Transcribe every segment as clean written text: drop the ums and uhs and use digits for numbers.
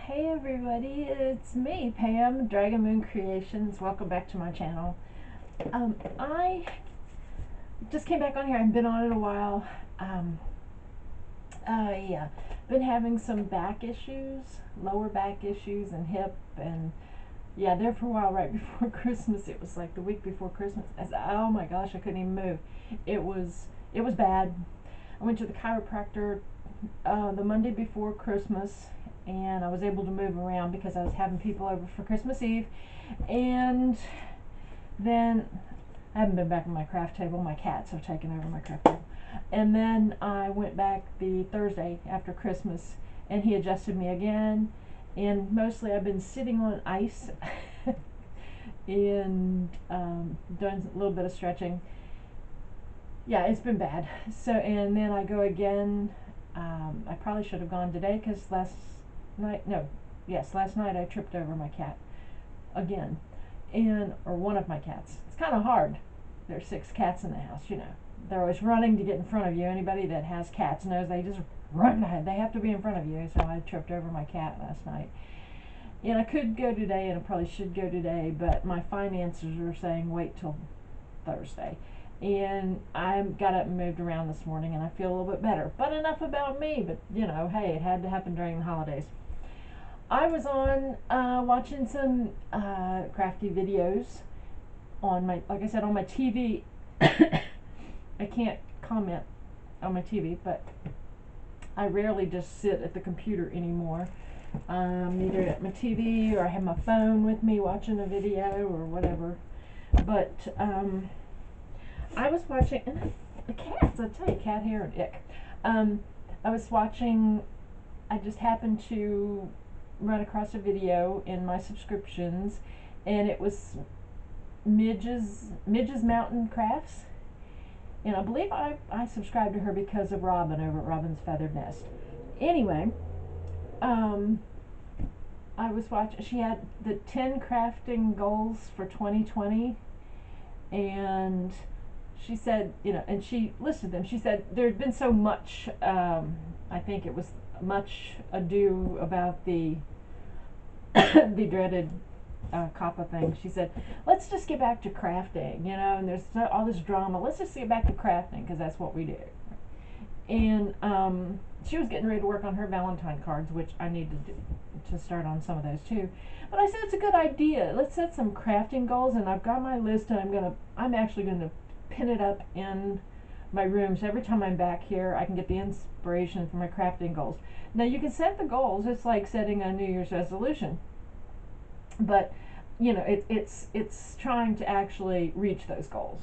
Hey everybody, it's me, Pam, Dragon Moon Creations. Welcome back to my channel. I just came back on here. I've been on it a while. Yeah, been having some back issues, lower back issues, and hip, and yeah, there for a while right before Christmas. It was like the week before Christmas. Oh my gosh, I couldn't even move. It was bad. I went to the chiropractor the Monday before Christmas, and I was able to move around because I was having people over for Christmas Eve. And then I haven't been back on my craft table. My cats have taken over my craft table. And then I went back the Thursday after Christmas, and he adjusted me again. And mostly I've been sitting on ice and doing a little bit of stretching. Yeah, it's been bad. So, and then I go again. I probably should have gone today because last night I tripped over my cat again, or one of my cats. It's kind of hard. There's 6 cats in the house, you know. They're always running to get in front of you. Anybody that has cats knows they just run ahead. They have to be in front of you. So I tripped over my cat last night. And I could go today, and I probably should go today, but my finances are saying wait till Thursday. And I got up and moved around this morning, and I feel a little bit better. But enough about me. But you know, hey, it had to happen during the holidays. I was on watching some crafty videos on my, like I said, on my TV. I can't comment on my TV, but I rarely just sit at the computer anymore. Either at my TV or I have my phone with me watching a video or whatever. But I was watching, and the cats, I tell you, cat hair and ick. I was watching, I just happened to run across a video in my subscriptions, and it was Midge's Mountain Crafts. And I believe I subscribed to her because of Robin over at Robin's Feathered Nest. Anyway, I was watching, she had the 10 crafting goals for 2020, and she said, you know, and she listed them. She said there had been so much, I think it was much ado about the the dreaded COPPA thing. She said, let's just get back to crafting, you know, and there's all this drama. Let's just get back to crafting because that's what we do. And she was getting ready to work on her Valentine cards, which I need to start on some of those too. But I said it's a good idea. Let's set some crafting goals, and I've got my list, and I'm actually gonna pin it up in my room, so every time I'm back here I can get the inspiration for my crafting goals. Now you can set the goals, it's like setting a New Year's resolution, but you know, it's trying to actually reach those goals.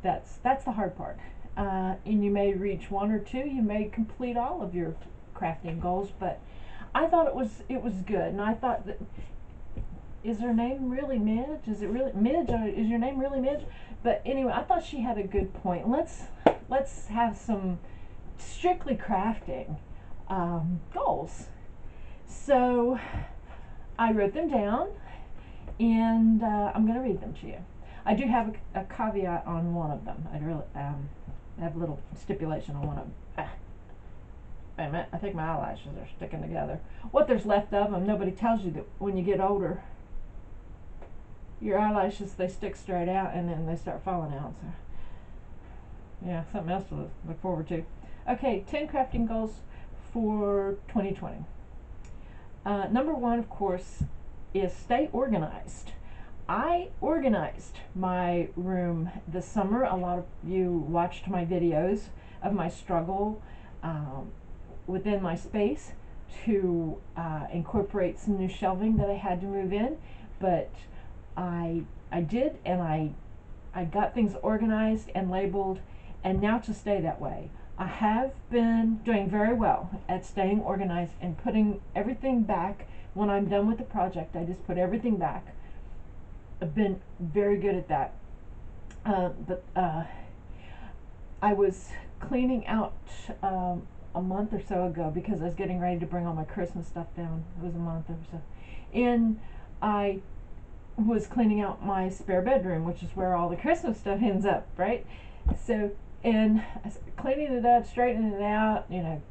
That's the hard part. And you may reach 1 or 2, you may complete all of your crafting goals, but I thought it was good, and I thought that, is her name really Midge? Is it really Midge? Is your name really Midge? But anyway, I thought she had a good point. Let's have some strictly crafting goals. So I wrote them down, and I'm going to read them to you. I do have a caveat on one of them. I have a little stipulation on one of them. Wait a minute, I think my eyelashes are sticking together. What there's left of them, nobody tells you that when you get older, your eyelashes, they stick straight out and then they start falling out. So yeah, something else to look forward to. Okay, 10 crafting goals for 2020. Number 1, of course, is stay organized. I organized my room this summer. A lot of you watched my videos of my struggle within my space to incorporate some new shelving that I had to move in, but I did, and I got things organized and labeled, and now to stay that way. I have been doing very well at staying organized and putting everything back. When I'm done with the project, I just put everything back. I've been very good at that. But I was cleaning out a month or so ago because I was getting ready to bring all my Christmas stuff down. It was a month or so. And I was cleaning out my spare bedroom, which is where all the Christmas stuff ends up, right? So, and cleaning it up, straightening it out, you know,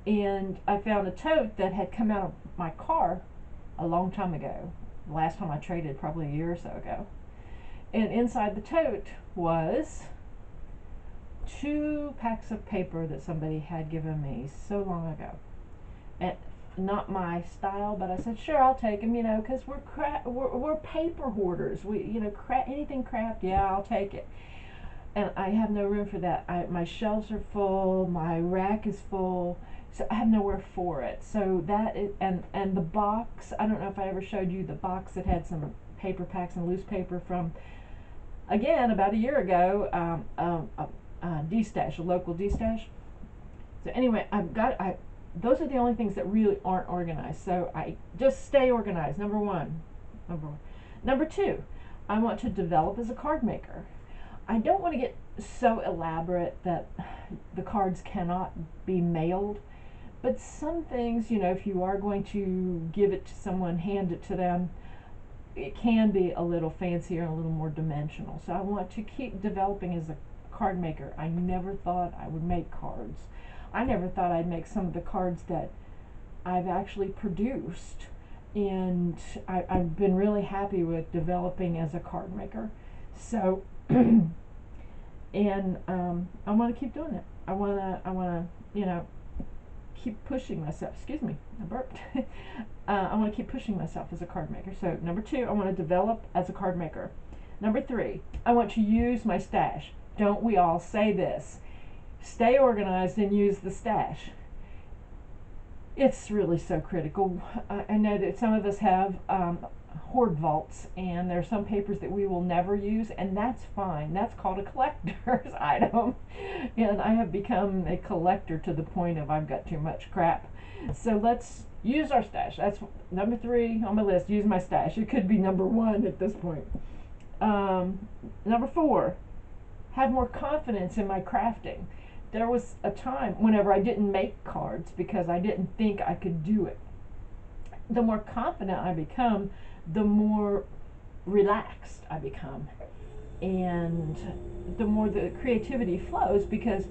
And I found a tote that had come out of my car a long time ago. The last time I traded, probably a year or so ago. And inside the tote was 2 packs of paper that somebody had given me so long ago. And not my style, but I said, sure, I'll take them, because we're paper hoarders. We, anything craft, yeah, I'll take it. And I have no room for that. My shelves are full, my rack is full, so I have nowhere for it. So that is, and the box, I don't know if I ever showed you the box that had some paper packs and loose paper from, again, about a year ago, D-Stash, a local D-Stash. So anyway, those are the only things that really aren't organized. So I just stay organized, number one. Number two, I want to develop as a card maker. I don't want to get so elaborate that the cards cannot be mailed, but some things, if you are going to give it to someone, hand it to them, it can be a little fancier and a little more dimensional. So I want to keep developing as a card maker. I never thought I would make cards. I never thought I'd make some of the cards that I've actually produced, and I've been really happy with developing as a card maker. So, and I want to keep doing it. I want to, keep pushing myself. Excuse me, I burped. I want to keep pushing myself as a card maker. So number two, I want to develop as a card maker. Number three, I want to use my stash. Don't we all say this? Stay organized and use the stash. It's really so critical. I know that some of us have hoard vaults, and there are some papers that we will never use, and that's fine. That's called a collector's item. And I have become a collector to the point of I've got too much crap. So let's use our stash. That's number three on my list, use my stash. It could be number one at this point. Number four, have more confidence in my crafting. There was a time whenever I didn't make cards because I didn't think I could do it. The more confident I become, the more relaxed I become, and the more the creativity flows, because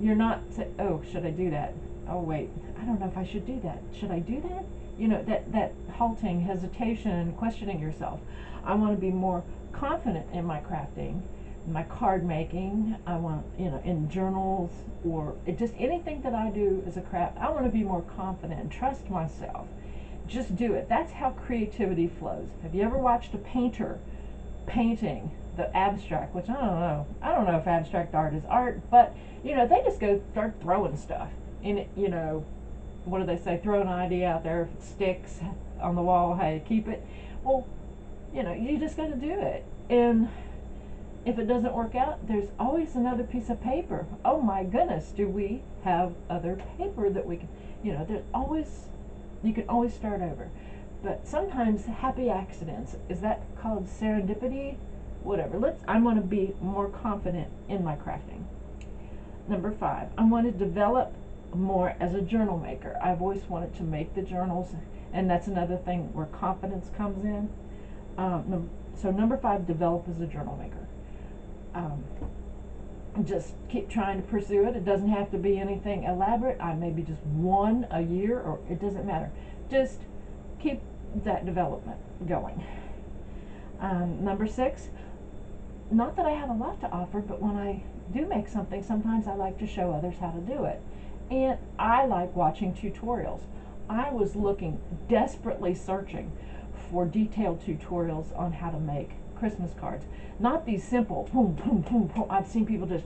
you're not saying, oh, should I do that? Oh wait, I don't know if I should do that. Should I do that? That halting, hesitation, questioning yourself. I want to be more confident in my crafting, my card making. I want, in journals, or just anything that I do as a craft, I want to be more confident and trust myself. Just do it. That's how creativity flows. Have you ever watched a painter painting the abstract, which I don't know if abstract art is art, but they just go start throwing stuff in it. What do they say, throw an idea out there, if it sticks on the wall, how you keep it. Well, you just got to do it. And if it doesn't work out, there's always another piece of paper. Oh my goodness, do we have other paper that we can, there's always, you can always start over. But sometimes happy accidents, is that called serendipity? Whatever. I want to be more confident in my crafting. Number five, I want to develop more as a journal maker. I've always wanted to make the journals, and that's another thing where confidence comes in. So number five, develop as a journal maker. Just keep trying to pursue it. It doesn't have to be anything elaborate. Maybe just one a year, or it doesn't matter. Just keep that development going. Number six, not that I have a lot to offer, but when I do make something, sometimes I like to show others how to do it. And I like watching tutorials. I was desperately searching for detailed tutorials on how to make Christmas cards. Not these simple boom, boom, boom, boom. I've seen people just,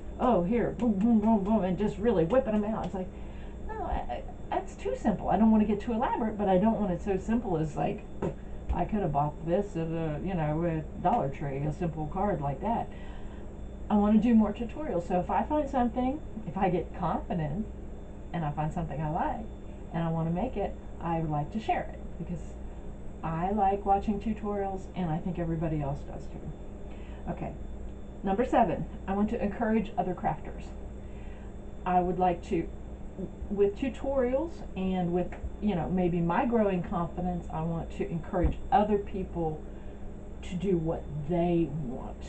here, boom, boom, boom, boom, and just really whipping them out. It's like, no, that's too simple. I don't want to get too elaborate, but I don't want it so simple as like, I could have bought this at a Dollar Tree, a simple card like that. I want to do more tutorials. So if I find something, if I get confident and I find something I like and I want to make it, I would like to share it, because I like watching tutorials, and I think everybody else does too. Okay, number seven, I want to encourage other crafters. I would like to, with tutorials and with, maybe my growing confidence, I want to encourage other people to do what they want.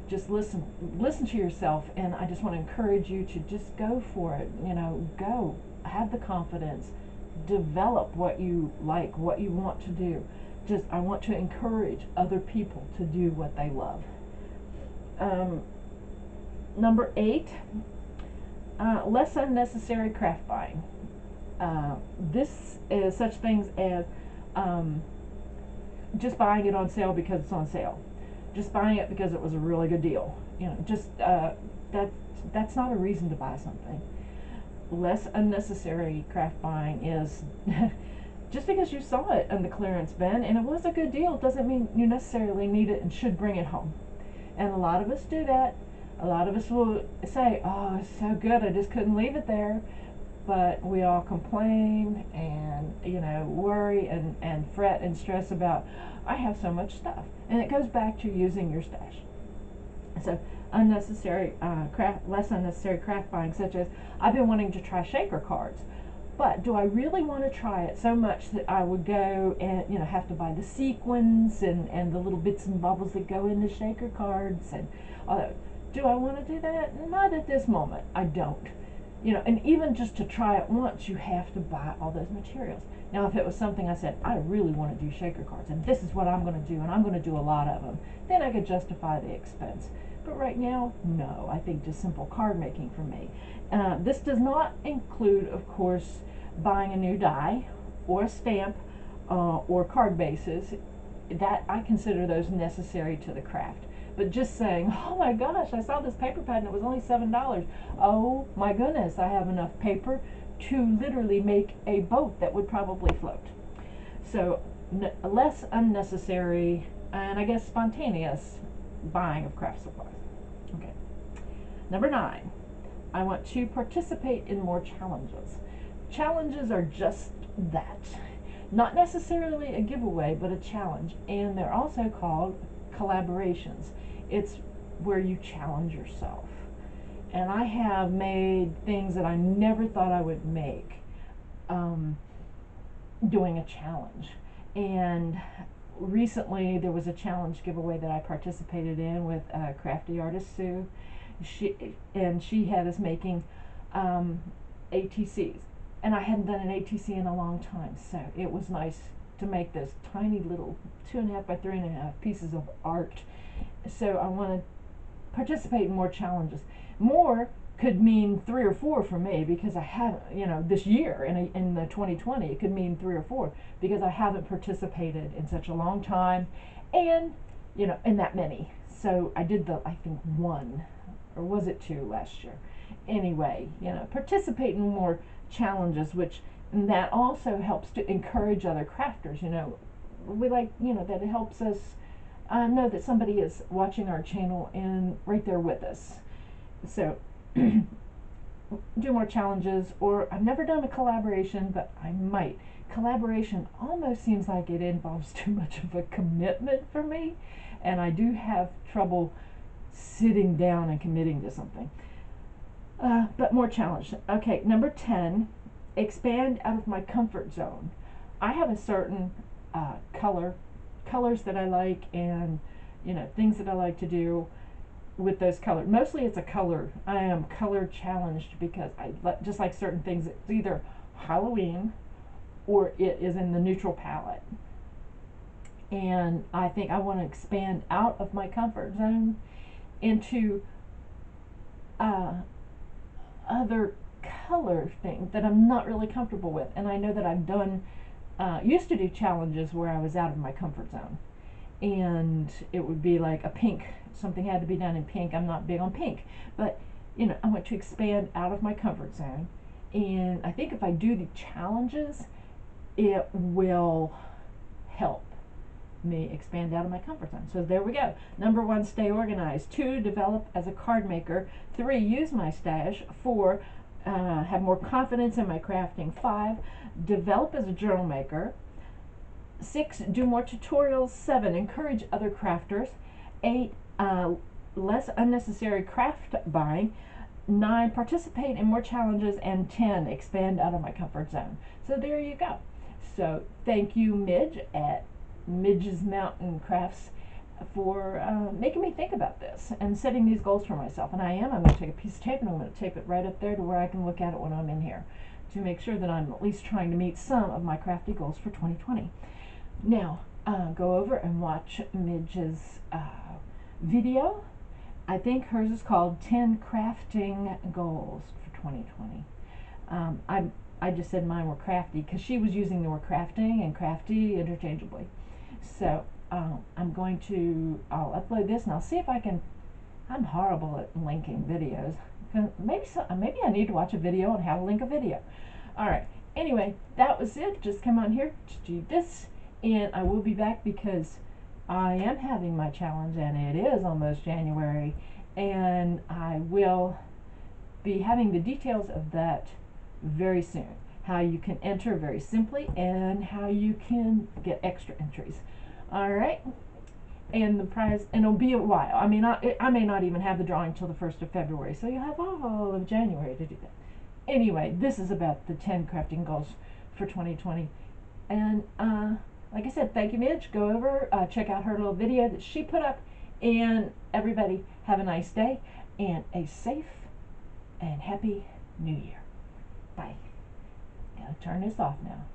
just listen to yourself. And I just want to encourage you to just go for it. Go, have the confidence, develop what you like, what you want to do. Just, I want to encourage other people to do what they love. Number 8, less unnecessary craft buying. This is such things as just buying it on sale because it's on sale, just buying it because it was a really good deal. That's not a reason to buy something. Less unnecessary craft buying is just because you saw it in the clearance bin and it was a good deal doesn't mean you necessarily need it and should bring it home. And a lot of us do that. A lot of us will say, oh, it's so good, I just couldn't leave it there. But we all complain and worry and fret and stress about, I have so much stuff. And it goes back to using your stash. So less unnecessary craft buying, such as, I've been wanting to try shaker cards, but do I really want to try it so much that I would go and have to buy the sequins and the little bits and bobbles that go in the shaker cards and all that? Do I want to do that? Not at this moment. I don't. And even just to try it once, you have to buy all those materials. Now, if it was something I said, I really want to do shaker cards, and this is what I'm going to do, and I'm going to do a lot of them, then I could justify the expense. But right now, no. I think just simple card making for me. This does not include, of course, buying a new die or a stamp or card bases. That I consider those necessary to the craft. But just saying, oh my gosh, I saw this paper pad and it was only $7. Oh my goodness, I have enough paper to literally make a boat that would probably float. So less unnecessary and I guess spontaneous buying of craft supplies. Okay. Number 9, I want to participate in more challenges. Challenges are just that. Not necessarily a giveaway, but a challenge. And they're also called collaborations. It's where you challenge yourself. And I have made things that I never thought I would make doing a challenge. And recently there was a challenge giveaway that I participated in with crafty artist Sue. She had us making ATCs. And I hadn't done an ATC in a long time, so it was nice to make those tiny little 2.5 by 3.5 pieces of art. So I want to participate in more challenges. More could mean 3 or 4 for me because I haven't, this year in the 2020, it could mean 3 or 4 because I haven't participated in such a long time, and in that many. So I did I think 1, or was it 2 last year? Anyway, participate in more challenges, and that also helps to encourage other crafters. We like, that it helps us know that somebody is watching our channel and right there with us. So do more challenges, or I've never done a collaboration, but I might. Collaboration almost seems like it involves too much of a commitment for me, and I do have trouble sitting down and committing to something. But more challenge. Okay, number 10, expand out of my comfort zone. I have a certain colors that I like, and things that I like to do with those colors. Mostly it's a color. I am color challenged because I just like certain things. It's either Halloween or it is in the neutral palette. And I think I want to expand out of my comfort zone into other color things that I'm not really comfortable with. And I know that I've done used to do challenges where I was out of my comfort zone, and it would be like a pink, something had to be done in pink. I'm not big on pink, but I want to expand out of my comfort zone, and I think if I do the challenges, it will help me expand out of my comfort zone. So there we go. Number 1, stay organized. 2, develop as a card maker. 3, use my stash. 4, have more confidence in my crafting. 5, develop as a journal maker. 6, do more tutorials. 7, encourage other crafters. 8, less unnecessary craft buying. 9, participate in more challenges. And 10, expand out of my comfort zone. So there you go. So thank you, Midge, at Midge's Mountain Crafts. making me think about this and setting these goals for myself. And I'm going to take a piece of tape and I'm going to tape it right up there to where I can look at it when I'm in here to make sure that I'm at least trying to meet some of my crafty goals for 2020. Now, go over and watch Midge's video. I think hers is called 10 Crafting Goals for 2020. I just said mine were crafty because she was using the word crafting and crafty interchangeably. So I'll upload this and I'll see if I can. I'm horrible at linking videos. Maybe I need to watch a video on how to link a video. Alright, anyway, that was it. Just come on here to do this, and I will be back because I am having my challenge and it is almost January, and I will be having the details of that very soon. How you can enter very simply and how you can get extra entries. Alright, and the prize, and it'll be a while. I may not even have the drawing till the 1st of February, so you'll have all of January to do that. Anyway, this is about the 10 crafting goals for 2020. And like I said, thank you, Midge. Go over, check out her little video that she put up, and everybody have a nice day and a safe and happy New Year. Bye. Gotta turn this off now.